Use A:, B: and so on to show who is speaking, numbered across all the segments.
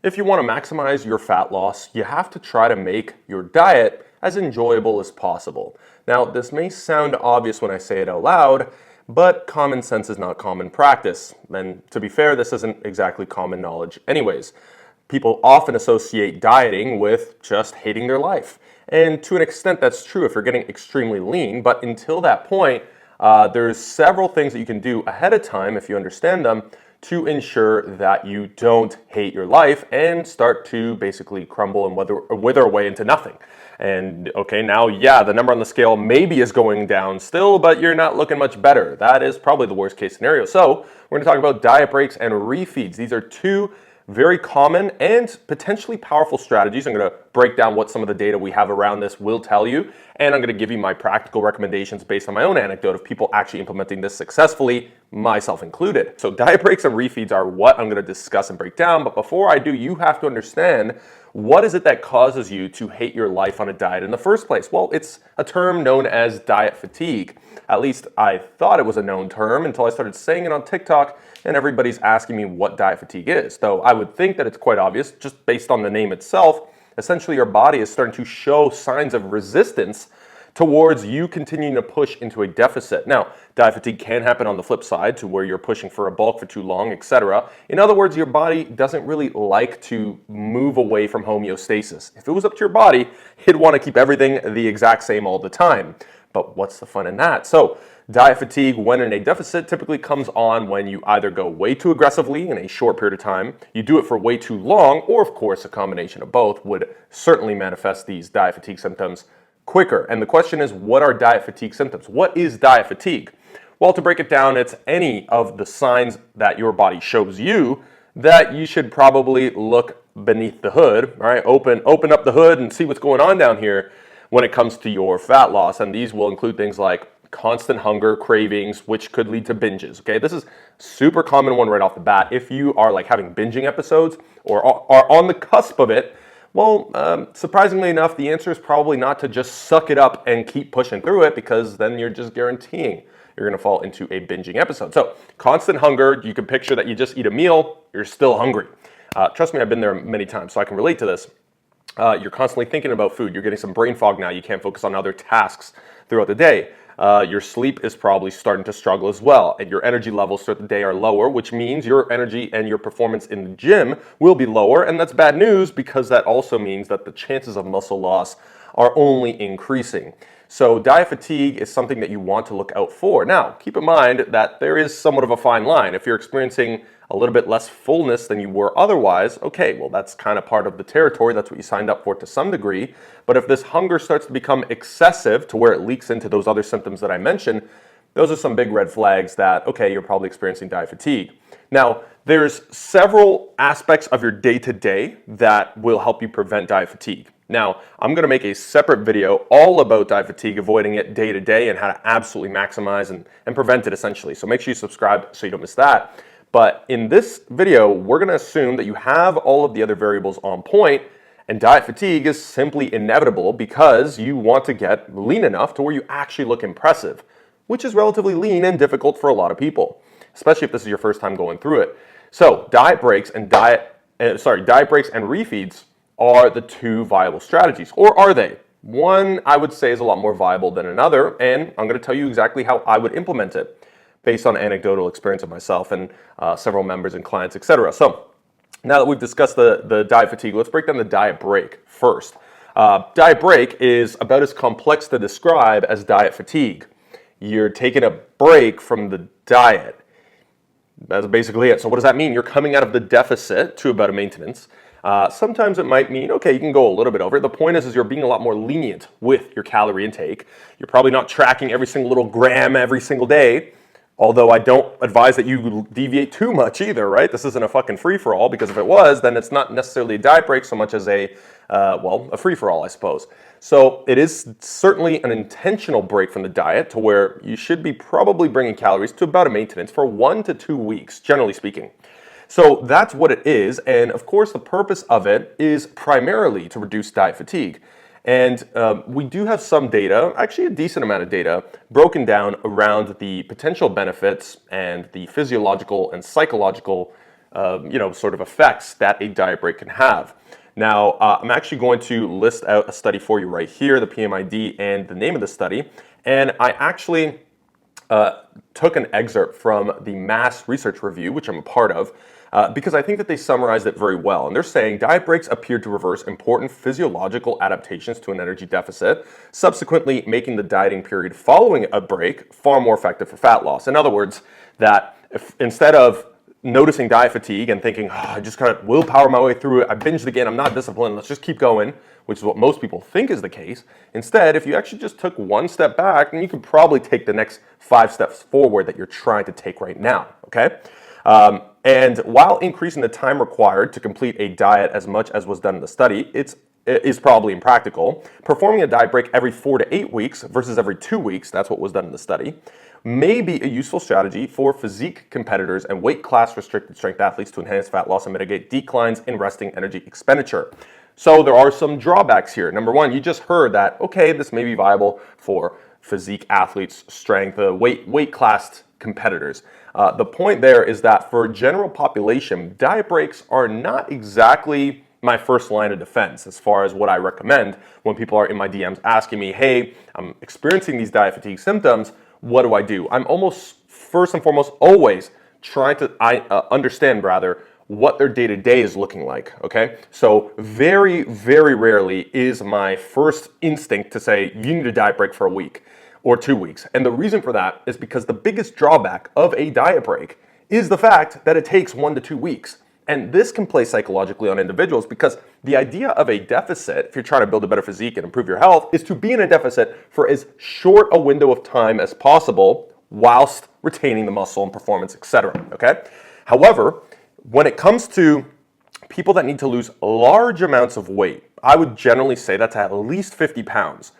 A: If you want to maximize your fat loss, you have to try to make your diet as enjoyable as possible. Now, this may sound obvious when I say it out loud, but common sense is not common practice. And to be fair, this isn't exactly common knowledge anyways. People often associate dieting with just hating their life. And to an extent, that's true if you're getting extremely lean, but until that point, there's several things that you can do ahead of time, if you understand them, to ensure that you don't hate your life and start to basically crumble and wither away into nothing. And okay, now, yeah, the number on the scale maybe is going down still, but you're not looking much better. That is probably the worst case scenario. So we're going to talk about diet breaks and refeeds. These are two very common and potentially powerful strategies. I'm going to break down what some of the data we have around this will tell you, and I'm going to give you my practical recommendations based on my own anecdote of people actually implementing this successfully, myself included. So diet breaks and refeeds are what I'm going to discuss and break down, but before I do, you have to understand what is it that causes you to hate your life on a diet in the first place? Well, it's a term known as diet fatigue. At least I thought it was a known term until I started saying it on TikTok and everybody's asking me what diet fatigue is. Though I would think that it's quite obvious just based on the name itself. Essentially, your body is starting to show signs of resistance towards you continuing to push into a deficit. Now, diet fatigue can happen on the flip side to where you're pushing for a bulk for too long, etc. In other words, your body doesn't really like to move away from homeostasis. If it was up to your body, it'd want to keep everything the exact same all the time. But what's the fun in that? So diet fatigue when in a deficit typically comes on when you either go way too aggressively in a short period of time, you do it for way too long, or of course a combination of both would certainly manifest these diet fatigue symptoms quicker. And the question is, what are diet fatigue symptoms? What is diet fatigue? Well, to break it down, it's any of the signs that your body shows you that you should probably look beneath the hood, right? Open up the hood and see what's going on down here when it comes to your fat loss. And these will include things like constant hunger, cravings, which could lead to binges, okay? This is super common one right off the bat. If you are like having binging episodes or are on the cusp of it, well, surprisingly enough, the answer is probably not to just suck it up and keep pushing through it, because then you're just guaranteeing you're going to fall into a binging episode. So constant hunger, you can picture that you just eat a meal, you're still hungry. Trust me, I've been there many times, so I can relate to this. You're constantly thinking about food. You're getting some brain fog now. You can't focus on other tasks throughout the day. Your sleep is probably starting to struggle as well, and your energy levels throughout the day are lower, which means your energy and your performance in the gym will be lower, and that's bad news because that also means that the chances of muscle loss are only increasing. So diet fatigue is something that you want to look out for. Now, keep in mind that there is somewhat of a fine line. If you're experiencing a little bit less fullness than you were otherwise, okay, well, that's kind of part of the territory. That's what you signed up for to some degree. But if this hunger starts to become excessive to where it leaks into those other symptoms that I mentioned, those are some big red flags that, okay, you're probably experiencing diet fatigue. Now, there's several aspects of your day-to-day that will help you prevent diet fatigue. Now, I'm going to make a separate video all about diet fatigue, avoiding it day to day, and how to absolutely maximize and prevent it essentially. So make sure you subscribe so you don't miss that. But in this video, we're going to assume that you have all of the other variables on point, and diet fatigue is simply inevitable because you want to get lean enough to where you actually look impressive, which is relatively lean and difficult for a lot of people, especially if this is your first time going through it. So diet breaks and refeeds are the two viable strategies, or are they? One, I would say, is a lot more viable than another, and I'm going to tell you exactly how I would implement it based on anecdotal experience of myself and several members and clients, etc. So now that we've discussed the diet fatigue, let's break down the diet break first. Diet break is about as complex to describe as diet fatigue. You're taking a break from the diet. That's basically it. So what does that mean? You're coming out of the deficit to about a maintenance. Sometimes it might mean, okay, you can go a little bit over. The point is you're being a lot more lenient with your calorie intake. You're probably not tracking every single little gram every single day, although I don't advise that you deviate too much either, right? This isn't a fucking free-for-all, because if it was, then it's not necessarily a diet break so much as a free-for-all, I suppose. So it is certainly an intentional break from the diet to where you should be probably bringing calories to about a maintenance for 1 to 2 weeks, generally speaking. So that's what it is, and of course the purpose of it is primarily to reduce diet fatigue. And we do have some data, actually a decent amount of data, broken down around the potential benefits and the physiological and psychological sort of effects that a diet break can have. Now, I'm actually going to list out a study for you right here, the PMID and the name of the study. And I actually took an excerpt from the Mass Research Review, which I'm a part of, because I think that they summarized it very well. And they're saying diet breaks appeared to reverse important physiological adaptations to an energy deficit, subsequently making the dieting period following a break far more effective for fat loss. In other words, that if, instead of noticing diet fatigue and thinking, oh, I just gotta willpower my way through it, I binged again, I'm not disciplined, let's just keep going, which is what most people think is the case. Instead, if you actually just took one step back, then you could probably take the next 5 steps forward that you're trying to take right now, okay? And while increasing the time required to complete a diet as much as was done in the study, it is probably impractical. Performing a diet break every 4 to 8 weeks versus every 2 weeks, that's what was done in the study, may be a useful strategy for physique competitors and weight class restricted strength athletes to enhance fat loss and mitigate declines in resting energy expenditure. So there are some drawbacks here. Number one, you just heard that, okay, this may be viable for physique athletes, strength, weight class competitors. The point there is that for general population, diet breaks are not exactly my first line of defense as far as what I recommend when people are in my DMs asking me, hey, I'm experiencing these diet fatigue symptoms, what do I do? I'm almost, first and foremost, always trying to understand what their day-to-day is looking like, okay? So very, very rarely is my first instinct to say, you need a diet break for a week or 2 weeks. And the reason for that is because the biggest drawback of a diet break is the fact that it takes 1 to 2 weeks. And this can play psychologically on individuals because the idea of a deficit, if you're trying to build a better physique and improve your health, is to be in a deficit for as short a window of time as possible whilst retaining the muscle and performance, etc. Okay? However, when it comes to people that need to lose large amounts of weight, I would generally say that's at least 50 pounds.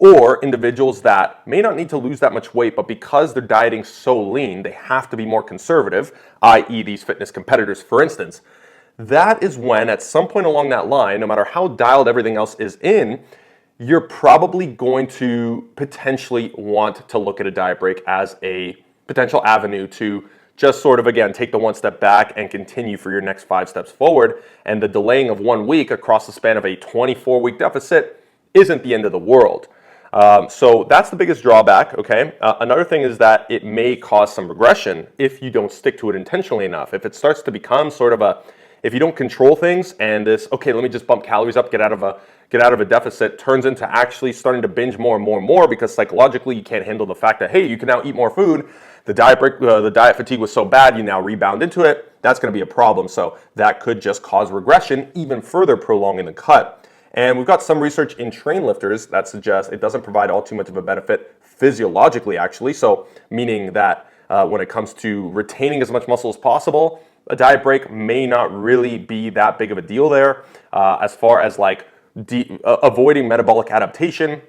A: Or individuals that may not need to lose that much weight, but because they're dieting so lean, they have to be more conservative, i.e. these fitness competitors, for instance. That is when, at some point along that line, no matter how dialed everything else is in, you're probably going to potentially want to look at a diet break as a potential avenue to just sort of, again, take the one step back and continue for your next 5 steps forward. And the delaying of 1 week across the span of a 24-week deficit isn't the end of the world. So that's the biggest drawback, okay? Another thing is that it may cause some regression if you don't stick to it intentionally enough. If it starts to become sort of if you don't control things and this, okay, let me just bump calories up, get out of a deficit, turns into actually starting to binge more and more and more because psychologically you can't handle the fact that, hey, you can now eat more food. The diet fatigue was so bad, you now rebound into it. That's going to be a problem. So that could just cause regression, even further prolonging the cut. And we've got some research in train lifters that suggests it doesn't provide all too much of a benefit physiologically, actually. So meaning that when it comes to retaining as much muscle as possible, a diet break may not really be that big of a deal there. As far as like avoiding metabolic adaptation,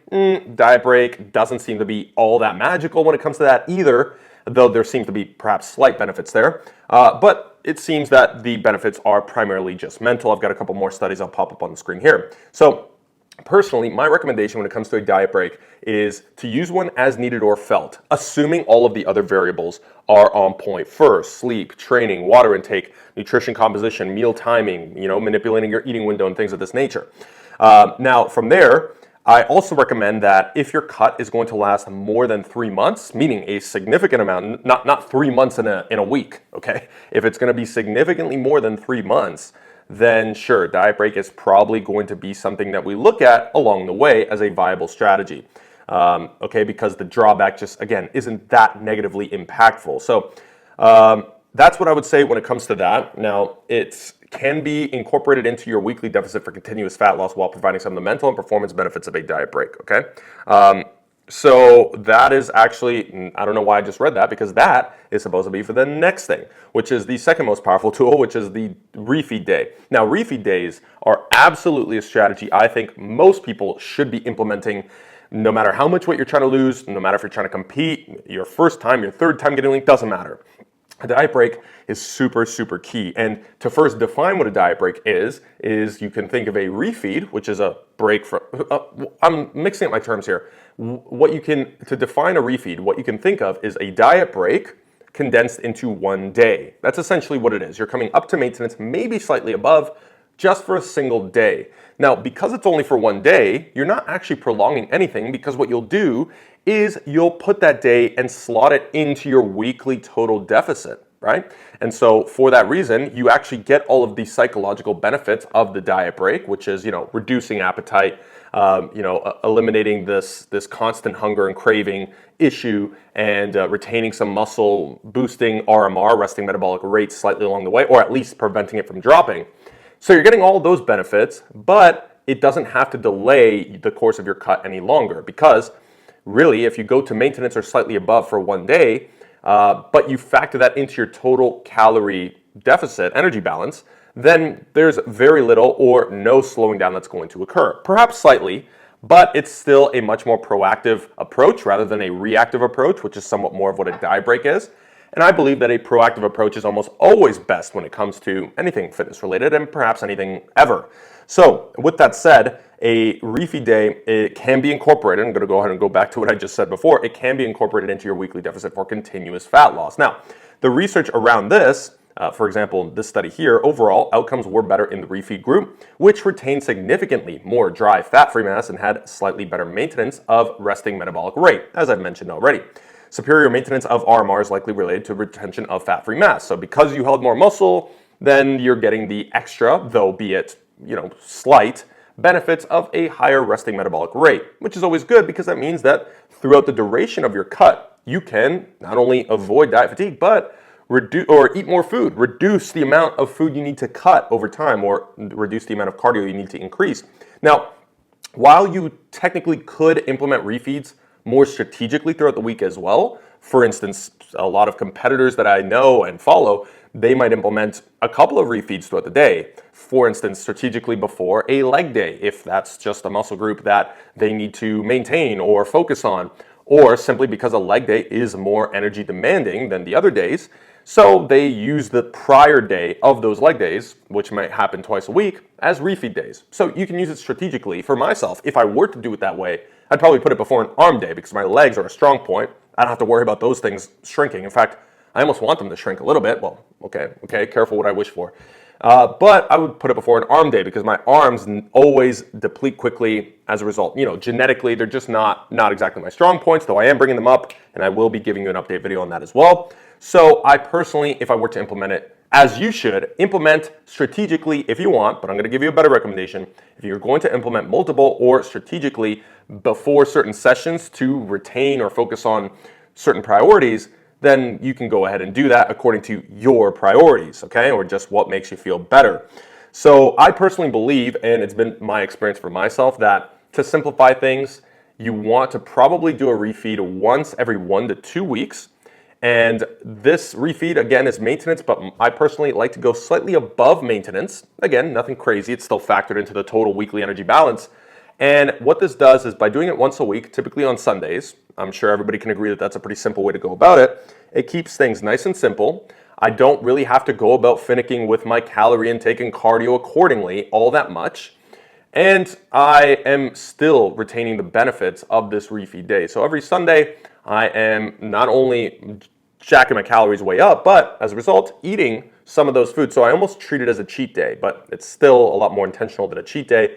A: diet break doesn't seem to be all that magical when it comes to that either, though there seems to be perhaps slight benefits there. But it seems that the benefits are primarily just mental. I've got a couple more studies I'll pop up on the screen here. So personally, my recommendation when it comes to a diet break is to use one as needed or felt, assuming all of the other variables are on point first: sleep, training, water intake, nutrition composition, meal timing, manipulating your eating window and things of this nature. Now, from there, I also recommend that if your cut is going to last more than 3 months, meaning a significant amount, not 3 months in a week, okay? If it's going to be significantly more than 3 months, then sure, diet break is probably going to be something that we look at along the way as a viable strategy, okay? Because the drawback just, again, isn't that negatively impactful. So that's what I would say when it comes to that. Now, it can be incorporated into your weekly deficit for continuous fat loss while providing some of the mental and performance benefits of a diet break, okay? So that is actually, I don't know why I just read that, because that is supposed to be for the next thing, which is the second most powerful tool, which is the refeed day. Now, refeed days are absolutely a strategy I think most people should be implementing, no matter how much weight you're trying to lose, no matter if you're trying to compete, your first time, your third time getting lean, doesn't matter. A diet break is super, super key. And to first define what a diet break is you can think of a refeed, which is a break from, I'm mixing up my terms here. To define a refeed, what you can think of is a diet break condensed into one day. That's essentially what it is. You're coming up to maintenance, maybe slightly above, just for a single day. Now, because it's only for one day, you're not actually prolonging anything, because what you'll do is you'll put that day and slot it into your weekly total deficit, right? And so for that reason, you actually get all of the psychological benefits of the diet break, which is, reducing appetite, eliminating this constant hunger and craving issue, and retaining some muscle, boosting RMR, resting metabolic rate, slightly along the way, or at least preventing it from dropping. So you're getting all of those benefits, but it doesn't have to delay the course of your cut any longer, because really, if you go to maintenance or slightly above for one day, but you factor that into your total calorie deficit, energy balance, then there's very little or no slowing down that's going to occur. Perhaps slightly, but it's still a much more proactive approach rather than a reactive approach, which is somewhat more of what a diet break is. And I believe that a proactive approach is almost always best when it comes to anything fitness related, and perhaps anything ever. So with that said, a refeed day, it can be incorporated. I'm going to go ahead and go back to what I just said before. It can be incorporated into your weekly deficit for continuous fat loss. Now, the research around this, for example, this study here, overall outcomes were better in the refeed group, which retained significantly more dry fat-free mass and had slightly better maintenance of resting metabolic rate, as I've mentioned already. Superior maintenance of RMR is likely related to retention of fat-free mass. So because you held more muscle, then you're getting the extra, though be it, slight, benefits of a higher resting metabolic rate, which is always good, because that means that throughout the duration of your cut, you can not only avoid diet fatigue, but eat more food, reduce the amount of food you need to cut over time, or reduce the amount of cardio you need to increase. Now, while you technically could implement refeeds more strategically throughout the week as well, for instance, a lot of competitors that I know and follow, they might implement a couple of refeeds throughout the day. For instance, strategically before a leg day, if that's just a muscle group that they need to maintain or focus on, or simply because a leg day is more energy demanding than the other days. So they use the prior day of those leg days, which might happen twice a week, as refeed days. So you can use it strategically. For myself, if I were to do it that way, I'd probably put it before an arm day, because my legs are a strong point. I don't have to worry about those things shrinking. In fact, I almost want them to shrink a little bit. Well, okay, careful what I wish for. But I would put it before an arm day, because my arms always deplete quickly as a result. Genetically, they're just not exactly my strong points, though I am bringing them up, and I will be giving you an update video on that as well. So I personally, if I were to implement it, as you should, implement strategically if you want, but I'm going to give you a better recommendation. If you're going to implement multiple or strategically before certain sessions to retain or focus on certain priorities, then you can go ahead and do that according to your priorities, okay? Or just what makes you feel better. So I personally believe, and it's been my experience for myself, that to simplify things, you want to probably do a refeed once every 1 to 2 weeks. And this refeed, again, is maintenance, but I personally like to go slightly above maintenance. Again, nothing crazy. It's still factored into the total weekly energy balance. And what this does is, by doing it once a week, typically on Sundays, I'm sure everybody can agree that that's a pretty simple way to go about it. It keeps things nice and simple. I don't really have to go about finicking with my calorie intake and cardio accordingly all that much. And I am still retaining the benefits of this refeed day. So every Sunday, I am not only jacking my calories way up, but as a result, eating some of those foods. So I almost treat it as a cheat day, but it's still a lot more intentional than a cheat day.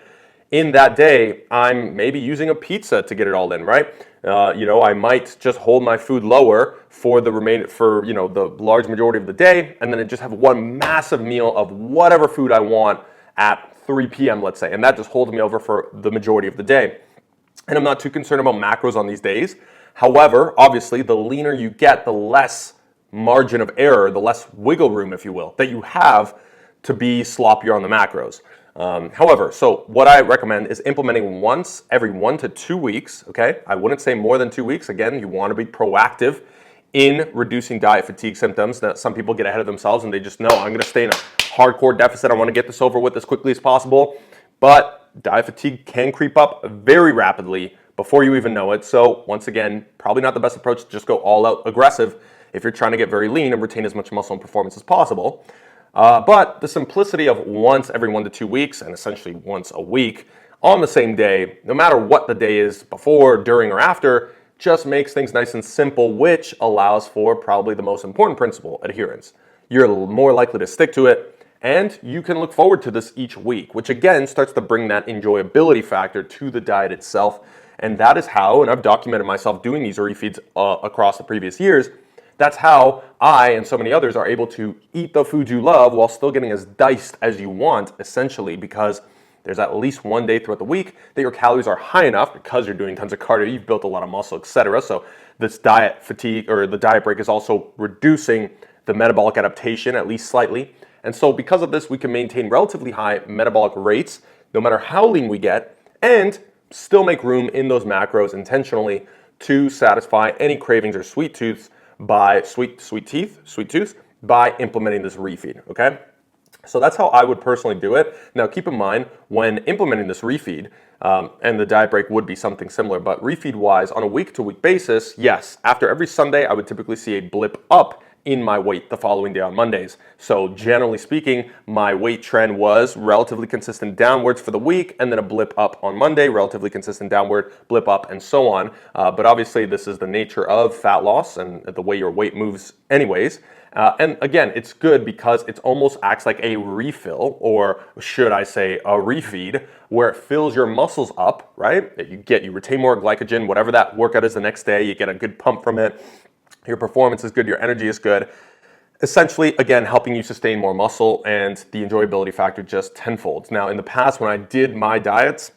A: In that day, I'm maybe using a pizza to get it all in, right? I might just hold my food lower for the large majority of the day, and then I just have one massive meal of whatever food I want at 3 p.m., let's say, and that just holds me over for the majority of the day. And I'm not too concerned about macros on these days. However, obviously, the leaner you get, the less margin of error, the less wiggle room, if you will, that you have to be sloppier on the macros. However, so what I recommend is implementing once every 1 to 2 weeks, okay? I wouldn't say more than 2 weeks. Again, you want to be proactive in reducing diet fatigue symptoms. That some people get ahead of themselves and they just know, I'm going to stay in a hardcore deficit. I want to get this over with as quickly as possible. But diet fatigue can creep up very rapidly before you even know it. So once again, probably not the best approach to just go all out aggressive if you're trying to get very lean and retain as much muscle and performance as possible. But the simplicity of once every 1 to 2 weeks, and essentially once a week on the same day, no matter what the day is before, during, or after, just makes things nice and simple, which allows for probably the most important principle, adherence. You're more likely to stick to it, and you can look forward to this each week, which again starts to bring that enjoyability factor to the diet itself. And that is how, and I've documented myself doing these refeeds across the previous years, that's how I and so many others are able to eat the foods you love while still getting as diced as you want, essentially, because there's at least one day throughout the week that your calories are high enough because you're doing tons of cardio, you've built a lot of muscle, etc. So this diet fatigue or the diet break is also reducing the metabolic adaptation, at least slightly. And so because of this, we can maintain relatively high metabolic rates no matter how lean we get, and still make room in those macros intentionally to satisfy any cravings or sweet tooths by sweet tooth by implementing this refeed, okay? So that's how I would personally do it. Now keep in mind, when implementing this refeed, and the diet break would be something similar, but refeed wise, on a week-to-week basis, yes, after every Sunday, I would typically see a blip up in my weight the following day on Mondays. So generally speaking, my weight trend was relatively consistent downwards for the week, and then a blip up on Monday, relatively consistent downward, blip up, and so on. But obviously this is the nature of fat loss and the way your weight moves anyways. And again, it's good because it almost acts like a refill, or should I say a refeed, where it fills your muscles up, right? You retain more glycogen, whatever that workout is the next day, you get a good pump from it. Your performance is good, your energy is good. Essentially, again, helping you sustain more muscle, and the enjoyability factor just tenfolds. Now, in the past, when I did my diets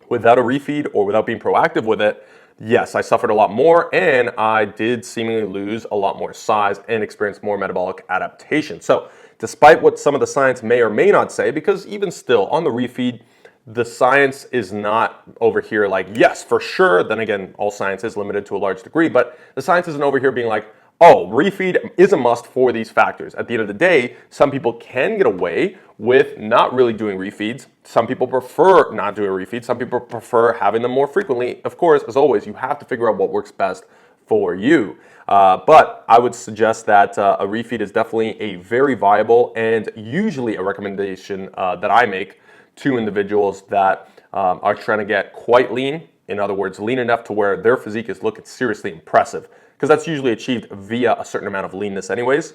A: without a refeed or without being proactive with it, yes, I suffered a lot more, and I did seemingly lose a lot more size and experience more metabolic adaptation. So despite what some of the science may or may not say, because even still on the refeed, the science is not over here like, yes, for sure. Then again, all science is limited to a large degree, but the science isn't over here being like, oh, refeed is a must for these factors. At the end of the day, some people can get away with not really doing refeeds. Some people prefer not doing refeeds. Some people prefer having them more frequently. Of course, as always, you have to figure out what works best for you. But I would suggest that a refeed is definitely a very viable and usually a recommendation that I make to individuals that are trying to get quite lean. In other words, lean enough to where their physique is looking seriously impressive, because that's usually achieved via a certain amount of leanness anyways,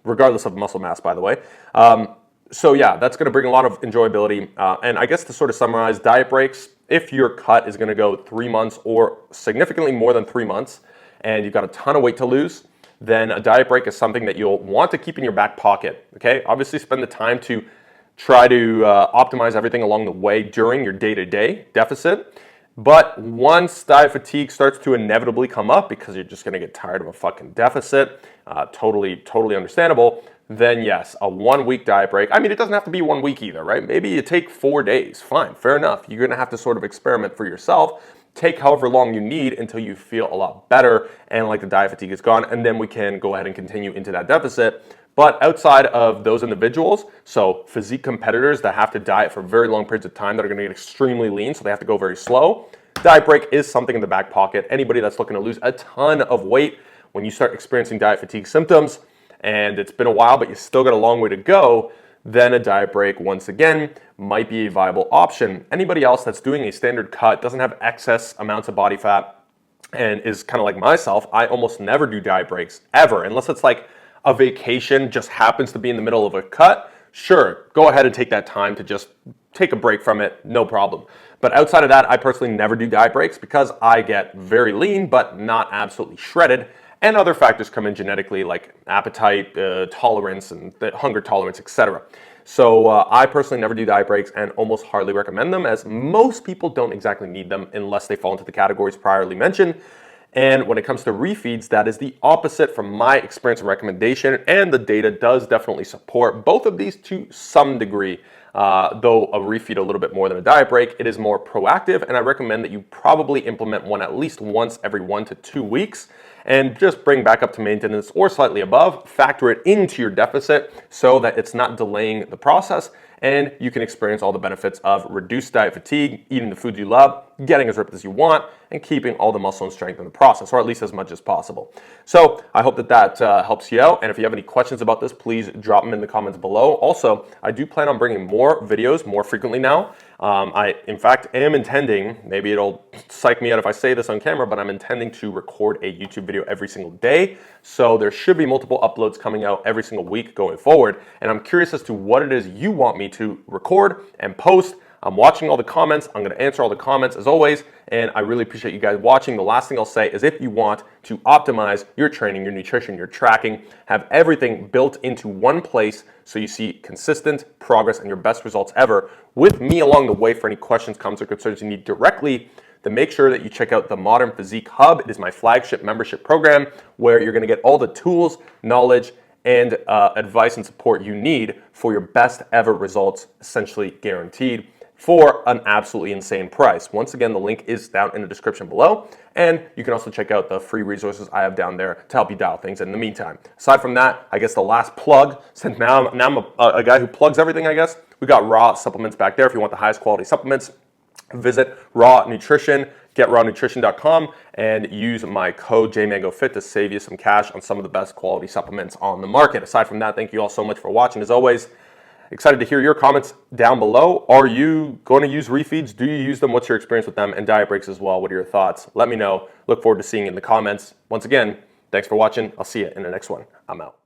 A: regardless of muscle mass, by the way. So yeah, that's going to bring a lot of enjoyability. And I guess to sort of summarize, diet breaks, if your cut is going to go 3 months or significantly more than 3 months, and you've got a ton of weight to lose, then a diet break is something that you'll want to keep in your back pocket, okay? Obviously spend the time to try to optimize everything along the way during your day-to-day deficit. But once diet fatigue starts to inevitably come up, because you're just going to get tired of a fucking deficit, totally understandable, then yes, a 1 week diet break. I mean, it doesn't have to be 1 week either, right? Maybe you take 4 days, fine, fair enough. You're going to have to sort of experiment for yourself. Take however long you need until you feel a lot better and like the diet fatigue is gone, and then we can go ahead and continue into that deficit. But outside of those individuals, so physique competitors that have to diet for very long periods of time that are going to get extremely lean, so they have to go very slow, diet break is something in the back pocket. Anybody that's looking to lose a ton of weight, when you start experiencing diet fatigue symptoms, and it's been a while but you still got a long way to go, then a diet break, once again, might be a viable option. Anybody else that's doing a standard cut, doesn't have excess amounts of body fat, and is kind of like myself, I almost never do diet breaks, ever, unless it's like a vacation just happens to be in the middle of a cut, sure, go ahead and take that time to just take a break from it, no problem. But outside of that, I personally never do diet breaks because I get very lean, but not absolutely shredded. And other factors come in genetically, like appetite, tolerance, and the hunger tolerance, etc. So I personally never do diet breaks and almost hardly recommend them, as most people don't exactly need them unless they fall into the categories previously mentioned. And when it comes to refeeds, that is the opposite from my experience and recommendation, and the data does definitely support both of these to some degree. Though a refeed a little bit more than a diet break, it is more proactive, and I recommend that you probably implement one at least once every 1 to 2 weeks, and just bring back up to maintenance or slightly above, factor it into your deficit so that it's not delaying the process, and you can experience all the benefits of reduced diet fatigue, eating the foods you love, getting as ripped as you want, and keeping all the muscle and strength in the process, or at least as much as possible. So I hope that helps you out, and if you have any questions about this, please drop them in the comments below. Also, I do plan on bringing more videos more frequently now. In fact, am intending, maybe it'll psych me out if I say this on camera, but I'm intending to record a YouTube video every single day. So there should be multiple uploads coming out every single week going forward. And I'm curious as to what it is you want me to record and post. I'm watching all the comments. I'm going to answer all the comments as always. And I really appreciate you guys watching. The last thing I'll say is if you want to optimize your training, your nutrition, your tracking, have everything built into one place so you see consistent progress and your best results ever with me along the way for any questions, comments, or concerns you need directly, then make sure that you check out the Modern Physique Hub. It is my flagship membership program where you're going to get all the tools, knowledge, and advice and support you need for your best ever results, essentially guaranteed, for an absolutely insane price. Once again, the link is down in the description below, and you can also check out the free resources I have down there to help you dial things in the meantime. Aside from that, I guess the last plug, since now I'm a guy who plugs everything, I guess, we got Raw supplements back there. If you want the highest quality supplements, visit Raw Nutrition, getrawnutrition.com, and use my code JMangoFit to save you some cash on some of the best quality supplements on the market. Aside from that, thank you all so much for watching. As always, excited to hear your comments down below. Are you going to use refeeds? Do you use them? What's your experience with them? And diet breaks as well. What are your thoughts? Let me know. Look forward to seeing you in the comments. Once again, thanks for watching. I'll see you in the next one. I'm out.